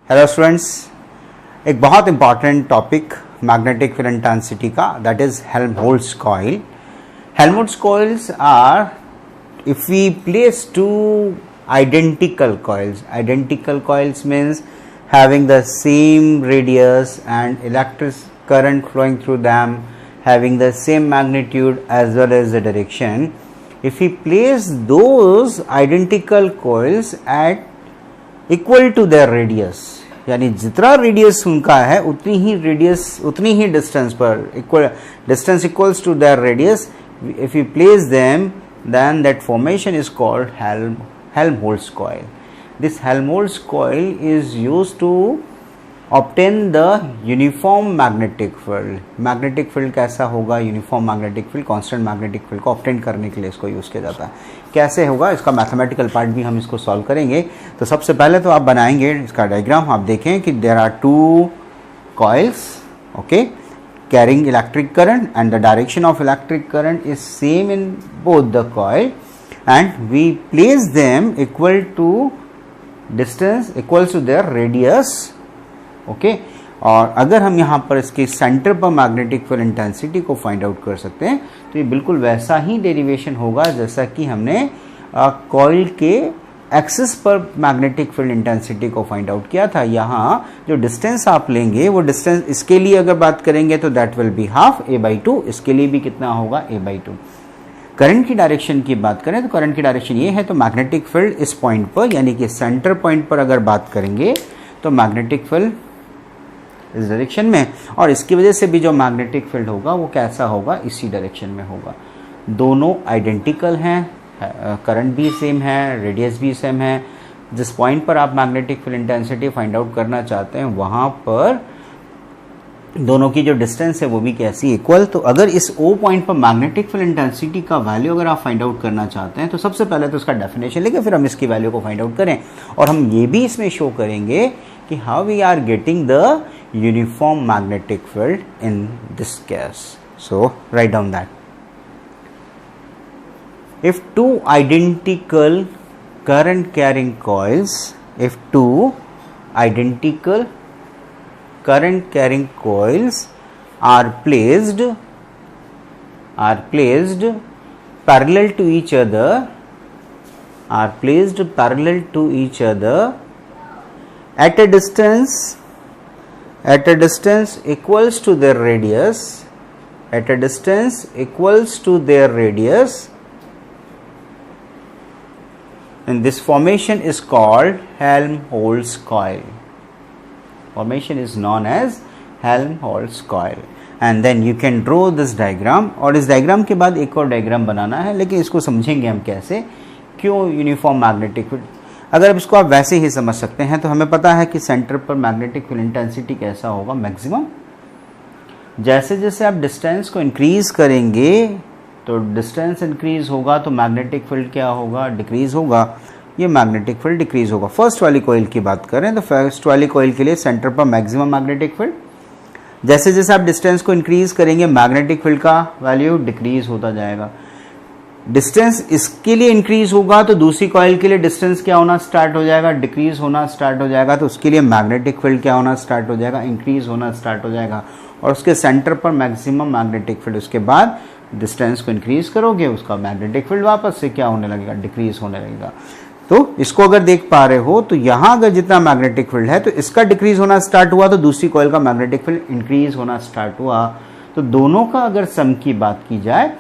Hello students, एक बहुत important topic magnetic field intensity का, that is Helmholtz coil. Helmholtz coils are, if we place two identical coils means having the same radius and electric current flowing through them, having the same magnitude as well as the direction. If we place those identical coils at equal to their radius, यानी जितना radius उनका है उतनी ही distance पर distance equals to their radius, if you place them then that formation is called Helmholtz coil. This Helmholtz coil is used to obtain the uniform magnetic field. Magnetic field कैसा होगा? Uniform magnetic field, constant magnetic field को obtain करने के लिए इसको use किया जाता है. कैसे होगा? इसका मैथमेटिकल पार्ट भी हम इसको सॉल्व करेंगे. तो सबसे पहले तो आप बनाएंगे इसका डायग्राम. आप देखें कि there are two coils, okay, carrying electric current, and the direction of electric current is same in both the coil, and we place them equal to distance equals to their radius, okay. और अगर हम यहाँ पर इसके centre पर magnetic field intensity को find out कर सकते हैं तो ये बिल्कुल वैसा ही डेरिवेशन होगा जैसा कि हमने कॉइल के एक्सिस पर मैग्नेटिक फील्ड इंटेंसिटी को फाइंड आउट किया था. यहाँ जो डिस्टेंस आप लेंगे वो डिस्टेंस, इसके लिए अगर बात करेंगे तो that will be half a/2. इसके लिए भी कितना होगा? a/2. करंट की डायरेक्शन की बात करें तो करंट की डायरेक्शन ये है, तो मैग्नेटिक फील्ड इस पॉइंट पर यानी कि सेंटर पॉइंट पर अगर बात करेंगे तो मैग्नेटिक फील्ड इस डायरेक्शन में, और इसकी वजह से भी जो मैग्नेटिक फील्ड होगा वो कैसा होगा? इसी डायरेक्शन में होगा. दोनों आइडेंटिकल हैं, करंट भी सेम है, रेडियस भी सेम है. जिस पॉइंट पर आप magnetic field intensity find out करना चाहते हैं वहां पर दोनों की जो डिस्टेंस है वो भी कैसी? इक्वल. तो अगर इस O पॉइंट पर मैग्नेटिक फील्ड इंटेंसिटी का वैल्यू अगर आप फाइंड आउट करना चाहते हैं तो सबसे पहले तो उसका डेफिनेशन लेके फिर हम इसकी वैल्यू को फाइंड आउट करें, और हम ये भी इसमें शो करेंगे कि how we are getting the uniform magnetic field in this case. So write down that. If two identical current carrying coils are placed parallel to each other at a distance equals to their radius, and this formation is called Helmholtz coil. Formation is known as Helmholtz coil. And then you can draw this diagram. और इस diagram के बाद एक और diagram बनाना है, लेकिन इसको समझेंगे हम कैसे, क्यों यूनिफॉर्म मैग्नेटिक फील्ड. अगर अब इसको आप वैसे ही समझ सकते हैं तो हमें पता है कि सेंटर पर मैग्नेटिक फील्ड इंटेंसिटी कैसा होगा? मैक्सिमम. जैसे जैसे आप डिस्टेंस को इंक्रीज करेंगे तो डिस्टेंस इंक्रीज होगा तो मैग्नेटिक फील्ड क्या होगा? डिक्रीज होगा. ये मैग्नेटिक फील्ड डिक्रीज होगा. फर्स्ट वाली कॉइल की बात करें तो फर्स्ट वाली कॉइल के लिए सेंटर पर मैक्सिमम मैग्नेटिक फील्ड. जैसे जैसे आप डिस्टेंस को इंक्रीज करेंगे मैग्नेटिक फील्ड का वैल्यू डिक्रीज होता जाएगा. डिस्टेंस इसके लिए इंक्रीज होगा तो दूसरी कॉइल के लिए डिस्टेंस क्या होना स्टार्ट हो जाएगा? डिक्रीज होना स्टार्ट हो जाएगा. तो उसके लिए मैग्नेटिक फील्ड क्या होना स्टार्ट हो जाएगा? इंक्रीज होना स्टार्ट हो जाएगा. और उसके सेंटर पर मैक्सिमम मैग्नेटिक फील्ड. उसके बाद डिस्टेंस को इंक्रीज करोगे उसका मैग्नेटिक फील्ड वापस से क्या होने लगेगा? डिक्रीज होने लगेगा. तो इसको अगर देख पा रहे हो तो यहां अगर जितना मैग्नेटिक फील्ड है तो इसका डिक्रीज होना स्टार्ट हुआ तो दूसरी कॉइल का मैग्नेटिक फील्ड इंक्रीज होना स्टार्ट हुआ. तो दोनों का अगर सम की बात की जाए,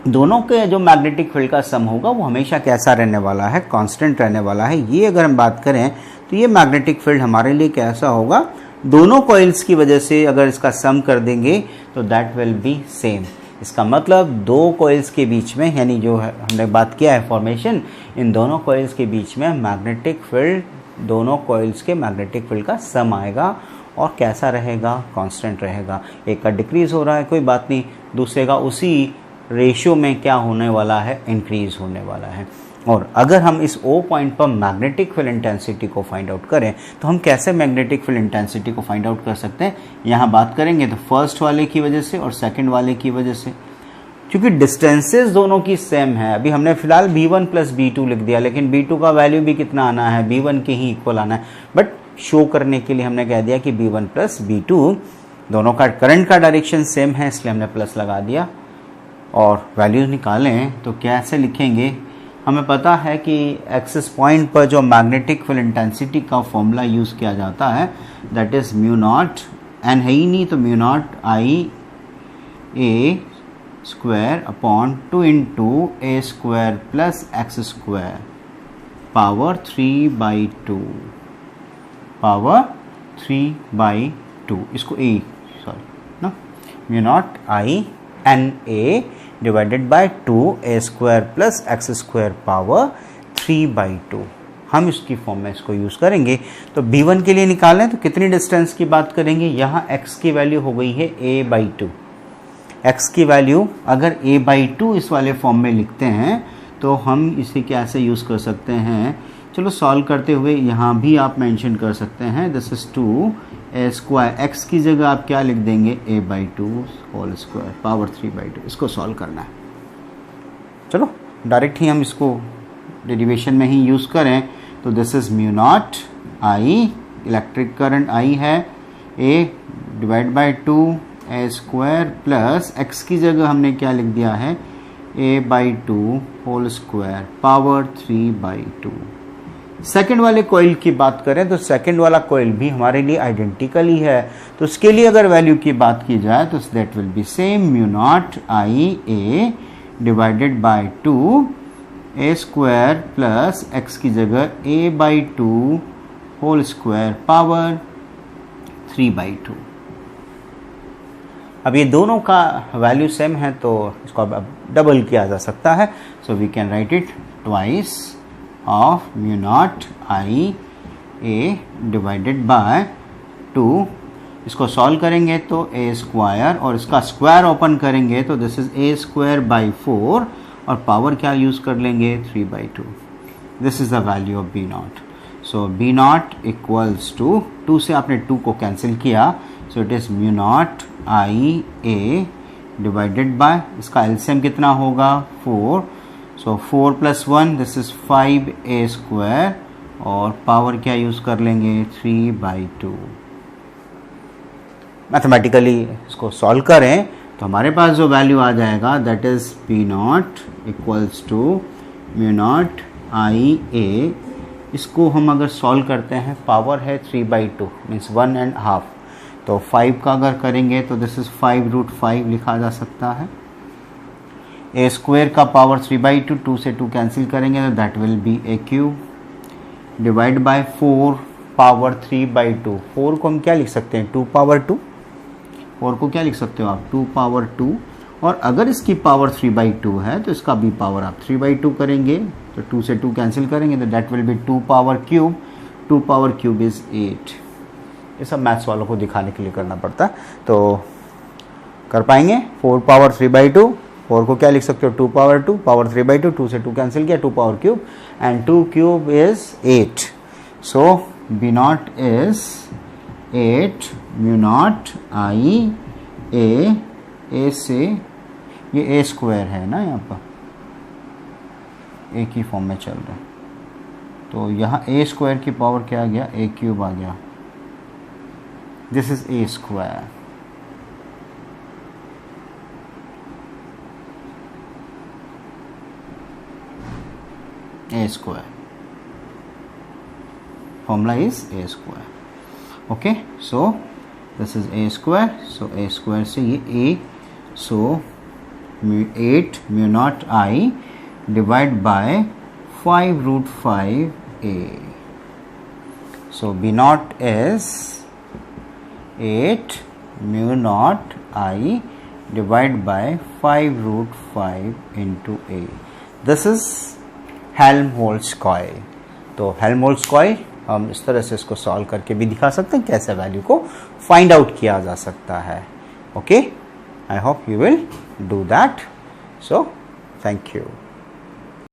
दोनों के जो मैग्नेटिक फील्ड का सम होगा वो हमेशा कैसा रहने वाला है? कांस्टेंट रहने वाला है. ये अगर हम बात करें तो ये मैग्नेटिक फील्ड हमारे लिए कैसा होगा? दोनों कॉइल्स की वजह से अगर इसका सम कर देंगे तो दैट विल बी सेम. इसका मतलब दो कॉइल्स के बीच में, यानी जो हमने बात किया है फॉर्मेशन, इन दोनों कॉइल्स के बीच में मैग्नेटिक फील्ड, दोनों कॉइल्स के मैग्नेटिक फील्ड का सम आएगा. और कैसा रहेगा? कांस्टेंट रहेगा. एक का डिक्रीज हो रहा है कोई बात नहीं, दूसरे का उसी रेशियो में क्या होने वाला है? इंक्रीज होने वाला है. और अगर हम इस O पॉइंट पर मैग्नेटिक फील्ड इंटेंसिटी को फाइंड आउट करें तो हम कैसे मैग्नेटिक फील्ड इंटेंसिटी को फाइंड आउट कर सकते हैं? यहाँ बात करेंगे तो फर्स्ट वाले की वजह से और सेकंड वाले की वजह से. क्योंकि डिस्टेंसेस दोनों की सेम है। अभी हमने फिलहाल b1 प्लस b2 लिख दिया, लेकिन b2 का वैल्यू भी कितना आना है, b1 के ही इक्वल आना है। बट शो करने के लिए हमने कह दिया कि B1 प्लस B2, दोनों का करंट का डायरेक्शन सेम है इसलिए हमने प्लस लगा दिया। और वैल्यूज निकालें तो कैसे लिखेंगे, हमें पता है कि एक्सिस पॉइंट पर जो मैग्नेटिक फील्ड इंटेंसिटी का फॉर्मूला यूज़ किया जाता है that is mu naught, N है ही नहीं तो mu not I A square upon 2 into A square plus X square power 3/2, power 3/2, इसको ए सॉरी ना, mu not I N A divided by 2 A square plus X square power 3/2। हम इसकी form में इसको यूज़ करेंगे। तो B1 के लिए निकालें तो कितनी डिस्टेंस की बात करेंगे, यहाँ x की वैल्यू हो गई है a/2। x की वैल्यू अगर a/2 इस वाले फॉर्म में लिखते हैं तो हम इसे कैसे यूज़ कर सकते हैं, चलो सॉल्व करते हुए यहाँ भी आप मेंशन कर सकते हैं this is 2 A square, x की जगह आप क्या लिख देंगे a/2 होल स्क्वायर पावर 3/2। इसको सॉल्व करना है। चलो डायरेक्ट ही हम इसको डेरिवेशन में ही यूज़ करें तो this is mu not I, electric current I है, a divide by 2 A square plus X की जगह हमने क्या लिख दिया है a/2 whole square power 3/2। Second वाले कॉइल की बात करें तो सेकेंड वाला कॉइल भी हमारे लिए आइडेंटिकल ही है, तो उसके लिए अगर वैल्यू की बात की जाए तो that will be same mu naught I A divided by 2 A square plus X की जगह a/2 होल स्क्वायर पावर 3/2। अब ये दोनों का वैल्यू सेम है तो इसको अब डबल किया जा सकता है, so we can write it twice of mu not I A divided by 2। इसको सॉल्व करेंगे तो ए स्क्वायर और इसका स्क्वायर ओपन करेंगे तो this is A square by 4 और पावर क्या यूज़ कर लेंगे 3/2। This is the value of B not. So B not equals to 2 से आपने 2 को कैंसिल किया, so it is mu not I A divided by, इसका एलसीएम कितना होगा 4, सो 4 + 1 दिस इज 5 ए स्क्वायर और पावर क्या यूज़ कर लेंगे 3/2। मैथमेटिकली इसको सॉल्व करें तो हमारे पास जो वैल्यू आ जाएगा that is P naught equals to mu not I A. इसको हम अगर सॉल्व करते हैं पावर है 3/2 मीन्स 1.5, तो 5 का अगर करेंगे तो दिस इज 5√5 लिखा जा सकता है। ए स्क्वायर का पावर 3/2, 2 से 2 कैंसिल करेंगे तो that will be A cube divide by 4 power 3/2। 4 को हम क्या लिख सकते हैं 2 पावर 2, 4 को क्या लिख सकते हो आप 2 पावर 2, और अगर इसकी पावर 3/2 है तो इसका भी पावर आप 3/2 करेंगे तो 2 से 2 कैंसिल करेंगे तो that will be 2 power cube. 2 power cube is 8। ये सब मैथ्स वालों को दिखाने के लिए करना पड़ता है, तो कर पाएंगे। 4 पावर 3/2, 4 को क्या लिख सकते हो 2 पावर 2, पावर 3/2, 2 से 2 कैंसिल किया 2 power cube and 2 cube is 8। So B naught is 8 mu not I A, A से ये ए स्क्वायर है ना, यहाँ पर ए की फॉर्म में चल रहा है तो यहाँ ए स्क्वायर की पावर क्या आ गया ए क्यूब आ गया। This is A square. A square formula is a square. Okay, so this is a square, so a square से ये a, so 8 mu naught I divide by 5√5 a. So b naught is 8 mu naught I divide by 5√5 into a. This is Helmholtz coil. तो Helmholtz coil हम इस तरह से इसको solve करके भी दिखा सकते हैं कैसे वैल्यू को फाइंड आउट किया जा सकता है। Okay, I hope you will do that. So thank you.